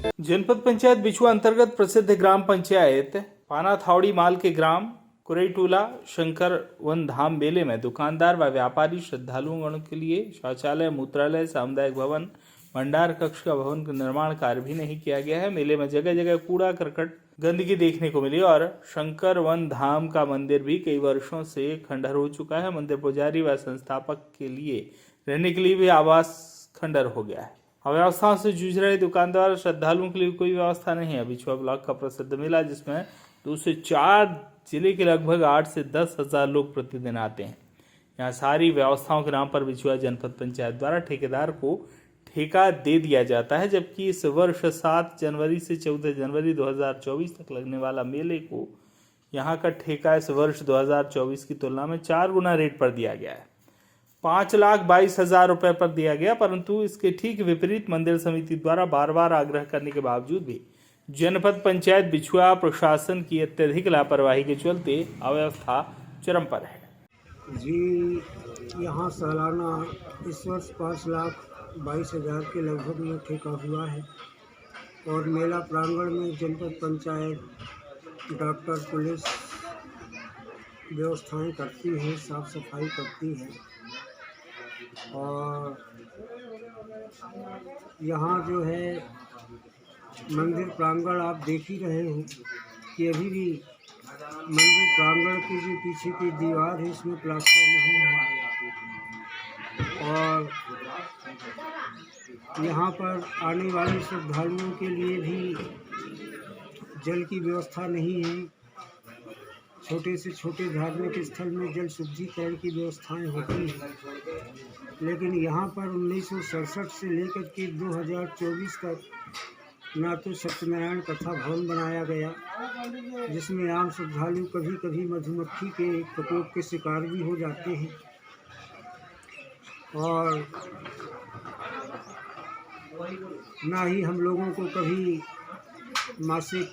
जनपद पंचायत बिछुआ अंतर्गत प्रसिद्ध ग्राम पंचायत पानाथावड़ी माल के ग्राम कुरईटोला शंकर वन धाम मेले में दुकानदार व व्यापारी श्रद्धालुओं के लिए शौचालय, मूत्रालय, सामुदायिक भवन, भंडार कक्ष का भवन का निर्माण कार्य भी नहीं किया गया है। मेले में जगह जगह कूड़ा करकट गंदगी देखने को मिली और शंकर वन धाम का मंदिर भी कई वर्षों से खंडहर हो चुका है। मंदिर पुजारी व संस्थापक के लिए रहने के लिए भी आवास खंडहर हो गया है। अव्यवस्थाओं से जूझ रहे दुकानदार और श्रद्धालुओं के लिए कोई व्यवस्था नहीं है। बिछुआ ब्लॉक का प्रसिद्ध मेला जिसमें 2 से 4 जिले के लगभग 8 से 10 हजार लोग प्रतिदिन आते हैं। यहाँ सारी व्यवस्थाओं के नाम पर बिछुआ जनपद पंचायत द्वारा ठेकेदार को ठेका दे दिया जाता है, जबकि इस वर्ष 7 जनवरी से 14 जनवरी 2024 तक लगने वाला मेले को यहाँ का ठेका इस वर्ष 2024 की तुलना में 4 गुना रेट पर दिया गया है। 5,22,000 रुपए पर दिया गया, परंतु इसके ठीक विपरीत मंदिर समिति द्वारा बार बार आग्रह करने के बावजूद भी जनपद पंचायत बिछुआ प्रशासन की अत्यधिक लापरवाही के चलते अव्यवस्था चरम पर है। जी, यहाँ सालाना इस वर्ष 5,22,000 के लगभग में ठेका हुआ है और मेला प्रांगण में जनपद पंचायत डॉक्टर पुलिस व्यवस्थाएं करती है, साफ सफाई करती है और यहाँ जो है मंदिर प्रांगण आप देख ही रहे हैं कि अभी भी मंदिर प्रांगण की जो पीछे की दीवार है इसमें प्लास्टर नहीं है और यहाँ पर आने वाले श्रद्धालुओं के लिए भी जल की व्यवस्था नहीं है। छोटे से छोटे धार्मिक स्थल में जल शुद्धिकरण की व्यवस्थाएं होती हैं, लेकिन यहाँ पर 1967 से लेकर के 2024 तक ना तो सत्यनारायण कथा भवन बनाया गया, जिसमें आम श्रद्धालु कभी कभी मधुमक्खी के प्रकोप के शिकार भी हो जाते हैं और ना ही हम लोगों को कभी मासिक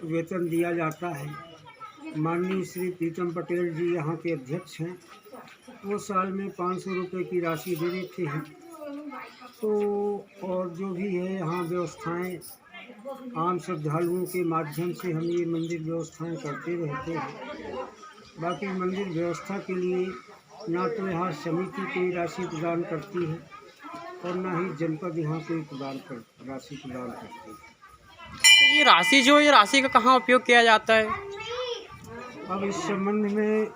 वेतन दिया जाता है। माननीय श्री प्रीतम पटेल जी यहाँ के अध्यक्ष हैं, वो साल में 500 रुपये की राशि दे देते हैं। तो और जो भी है यहाँ व्यवस्थाएं आम श्रद्धालुओं के माध्यम से हम ये मंदिर व्यवस्थाएं करते रहते हैं। बाकी मंदिर व्यवस्था के लिए ना तो यहाँ समिति कोई राशि प्रदान करती है और ना ही जनपद यहाँ कोई राशि प्रदान करती है। ये राशि का कहाँ उपयोग किया जाता है? अब इस संबंध में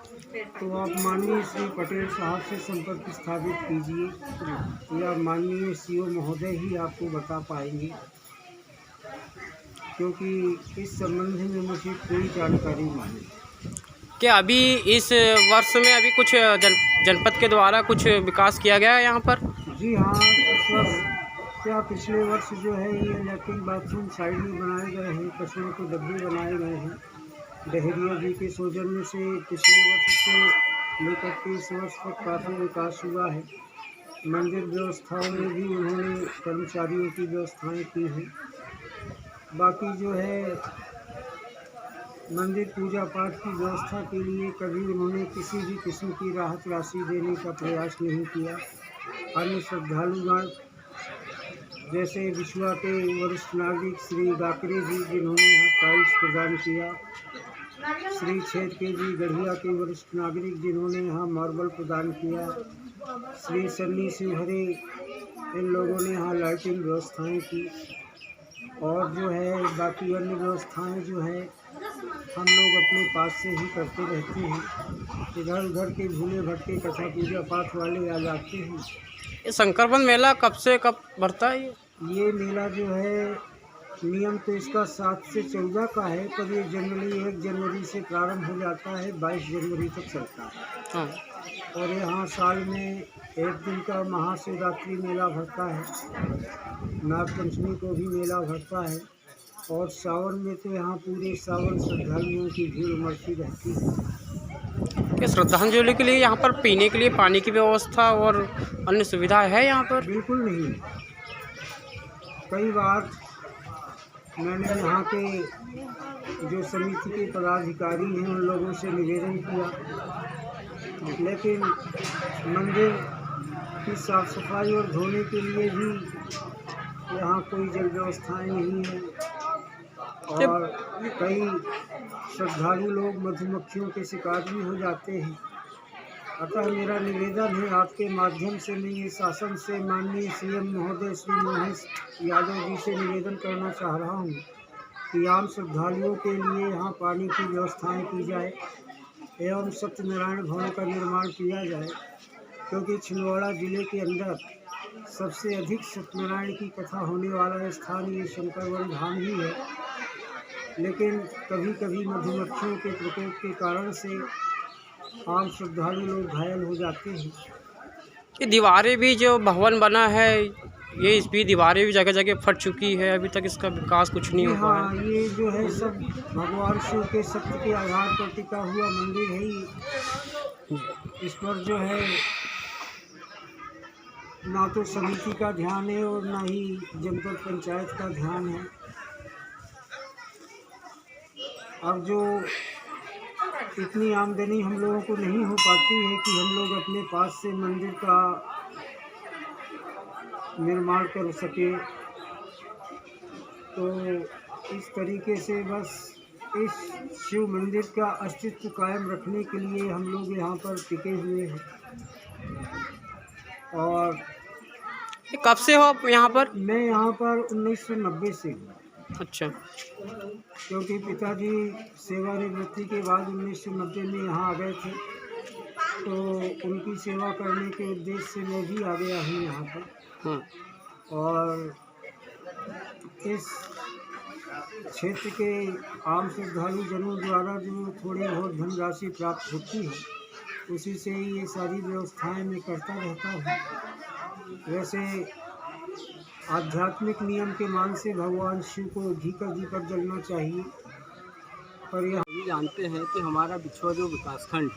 तो आप माननीय श्री पटेल साहब से संपर्क स्थापित कीजिए या माननीय सीओ महोदय ही आपको बता पाएंगे, क्योंकि इस संबंध में मुझे कोई जानकारी नहीं। क्या अभी इस वर्ष में अभी कुछ जनपद के द्वारा कुछ विकास किया गया है यहाँ पर? जी हाँ, इस वर्ष क्या पिछले वर्ष जो है ये लैट्रिन बाथरूम साइड में बनाए गए हैं, कचरे के डब्बे बनाए गए हैं। डहरिया जी के सौजन्य से पिछले वर्ष से लेकर के इस वर्ष तक काफ़ी विकास हुआ है। मंदिर व्यवस्थाओं में भी उन्होंने कर्मचारियों की व्यवस्थाएं की हैं। बाकी जो है मंदिर पूजा पाठ की व्यवस्था के लिए कभी उन्होंने किसी भी किस्म की राहत राशि देने का प्रयास नहीं किया। अन्य श्रद्धालुगण जैसे बिछुआ के वरिष्ठ नागरिक श्री गाकरे जी जिन्होंने यहाँ टाइल्स प्रदान किया, श्री छेद के जी गढ़िया के वरिष्ठ नागरिक जिन्होंने यहाँ मार्बल प्रदान किया, श्री सन्नी सिंहरे इन लोगों ने यहाँ लाइटिंग व्यवस्थाएं की और जो है बाकी अन्य व्यवस्थाएं जो है हम लोग अपने पास से ही करते रहते हैं। इधर उधर के भूले भटके कथा पूजा पाठ वाले आ जाते हैं। ये शंकरवन मेला कब से कब बढ़ता है? ये मेला जो है नियम तो इसका 7 से 14 का है, पर ये जनवरी 1 जनवरी से प्रारंभ हो जाता है, 22 जनवरी तक चलता है। हाँ। और यहाँ साल में 1 दिन का महाशिवरात्रि मेला भरता है, नागपंचमी को भी मेला भरता है और सावन में तो यहाँ पूरे सावन श्रद्धालुओं की भीड़ उमड़ती रहती है। ये श्रद्धांजलि के लिए यहाँ पर पीने के लिए पानी की व्यवस्था और अन्य सुविधा है यहाँ पर? बिल्कुल नहीं। कई बार मैंने यहाँ के जो समिति के पदाधिकारी हैं उन लोगों से निवेदन किया, लेकिन मंदिर की साफ सफाई और धोने के लिए भी यहाँ कोई जल व्यवस्थाएं नहीं है और कई श्रद्धालु लोग मधुमक्खियों के शिकार भी हो जाते हैं। अतः मेरा निवेदन है आपके माध्यम से, मैं ये शासन से माननीय सीएम महोदय श्री महेश यादव जी से निवेदन करना चाह रहा हूँ कि आम श्रद्धालुओं के लिए यहाँ पानी की व्यवस्थाएं की जाए एवं सत्यनारायण भवन का निर्माण किया जाए, क्योंकि छिंदवाड़ा जिले के अंदर सबसे अधिक सत्यनारायण की कथा होने वाला स्थान ये शंकर वन धाम ही है। लेकिन कभी कभी मधुमक्खियों के प्रकोप के कारण से आम श्रद्धालु लोग घायल हो जाते हैं। ये दीवारें भी जो भवन बना है, ये इस भी दीवारें भी जगह जगह फट चुकी है, अभी तक इसका विकास कुछ नहीं हुआ है। हाँ, ये जो है सब भगवान शिव के सत्य के आधार पर टिका हुआ मंदिर है ही। इस पर जो है ना तो समिति का ध्यान है और ना ही जनपद पंचायत का ध्यान है। अब जो इतनी आमदनी हम लोगों को नहीं हो पाती है कि हम लोग अपने पास से मंदिर का निर्माण कर सके, तो इस तरीके से बस इस शिव मंदिर का अस्तित्व कायम रखने के लिए हम लोग यहाँ पर टिके हुए हैं। और ये कब से हो आप यहाँ पर? मैं यहाँ पर 1990 से हूँ। अच्छा, क्योंकि पिताजी सेवानिवृत्ति के बाद 1990 में यहाँ आ गए थे, तो उनकी सेवा करने के उद्देश्य से मैं भी आ गया हूँ यहाँ पर। और इस क्षेत्र के आम श्रद्धालु जनों द्वारा जो थोड़ी बहुत धनराशि प्राप्त होती है, उसी से ही ये सारी व्यवस्थाएं मैं करता रहता हूँ। वैसे आध्यात्मिक नियम के मान से भगवान शिव को घी का दीपक जलना चाहिए, पर यह जानते हैं कि हमारा बिछुआ जो विकासखंड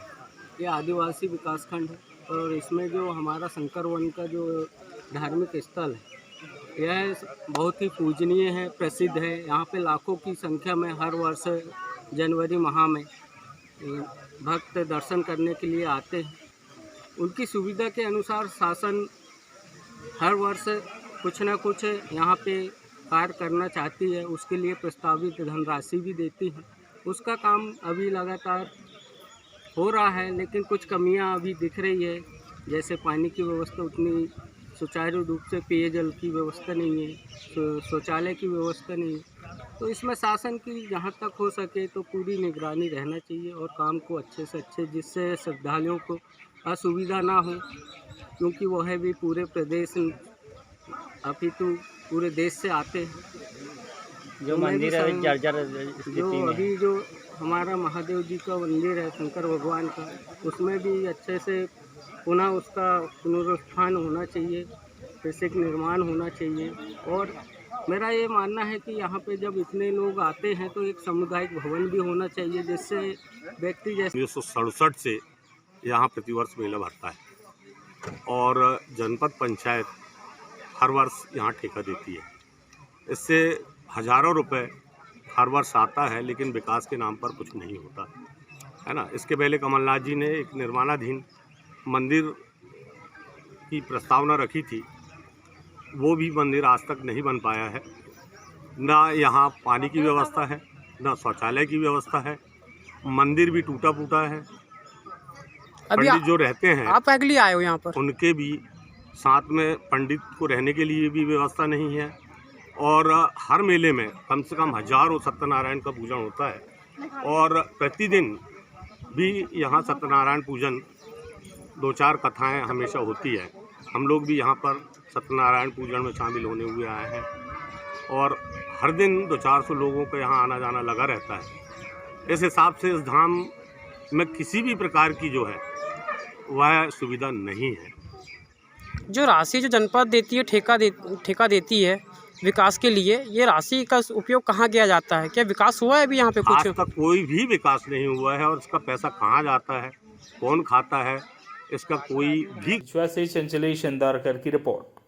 ये आदिवासी विकासखंड है, और इसमें जो हमारा शंकर वन का जो धार्मिक स्थल है यह बहुत ही पूजनीय है, प्रसिद्ध है। यहाँ पे लाखों की संख्या में हर वर्ष जनवरी माह में भक्त दर्शन करने के लिए आते हैं। उनकी सुविधा के अनुसार शासन हर वर्ष कुछ न कुछ यहाँ पे कार्य करना चाहती है, उसके लिए प्रस्तावित धनराशि भी देती है। उसका काम अभी लगातार हो रहा है, लेकिन कुछ कमियां अभी दिख रही है, जैसे पानी की व्यवस्था उतनी सुचारू रूप से, पेयजल की व्यवस्था नहीं है, शौचालय की व्यवस्था नहीं है। तो इसमें शासन की जहाँ तक हो सके तो पूरी निगरानी रहना चाहिए और काम को अच्छे से अच्छे, जिससे श्रद्धालुओं को असुविधा ना हो, क्योंकि वह भी पूरे प्रदेश अपितु पूरे देश से आते हैं। जो मंदिर है जर्जर जो अभी जो हमारा महादेव जी का मंदिर है शंकर भगवान का, उसमें भी अच्छे से पुनः उसका पुनरुत्थान होना चाहिए, फिर से निर्माण होना चाहिए। और मेरा ये मानना है कि यहाँ पे जब इतने लोग आते हैं तो एक सामुदायिक भवन भी होना चाहिए, जिससे व्यक्ति जैसे 1967 से यहाँ प्रतिवर्ष मेला भरता है और जनपद पंचायत हर वर्ष यहाँ ठेका देती है। इससे हज़ारों रुपए हर वर्ष आता है, लेकिन विकास के नाम पर कुछ नहीं होता है ना। इसके पहले कमलनाथ जी ने एक निर्माणाधीन मंदिर की प्रस्तावना रखी थी, वो भी मंदिर आज तक नहीं बन पाया है। ना यहाँ पानी की व्यवस्था है, ना शौचालय की व्यवस्था है, मंदिर भी टूटा फूटा है। पंडित जो रहते हैं, आप अगली आए हो यहाँ पर, उनके भी साथ में पंडित को रहने के लिए भी व्यवस्था नहीं है। और हर मेले में कम से कम हजारों सत्यनारायण का पूजन होता है और प्रतिदिन भी यहाँ सत्यनारायण पूजन 2-4 कथाएं हमेशा होती है। हम लोग भी यहाँ पर सत्यनारायण पूजन में शामिल होने हुए आए हैं और हर दिन 200-400 लोगों का यहाँ आना जाना लगा रहता है। इस हिसाब से इस धाम में किसी भी प्रकार की जो है वह सुविधा नहीं है। जो राशि जो जनपद देती है, ठेका देती है विकास के लिए, ये राशि का उपयोग कहाँ किया जाता है? क्या विकास हुआ है अभी यहाँ पे कुछ? आज तक कोई भी विकास नहीं हुआ है और इसका पैसा कहाँ जाता है, कौन खाता है, इसका कोई भी। से चंचलेश इंदौरकर की रिपोर्ट।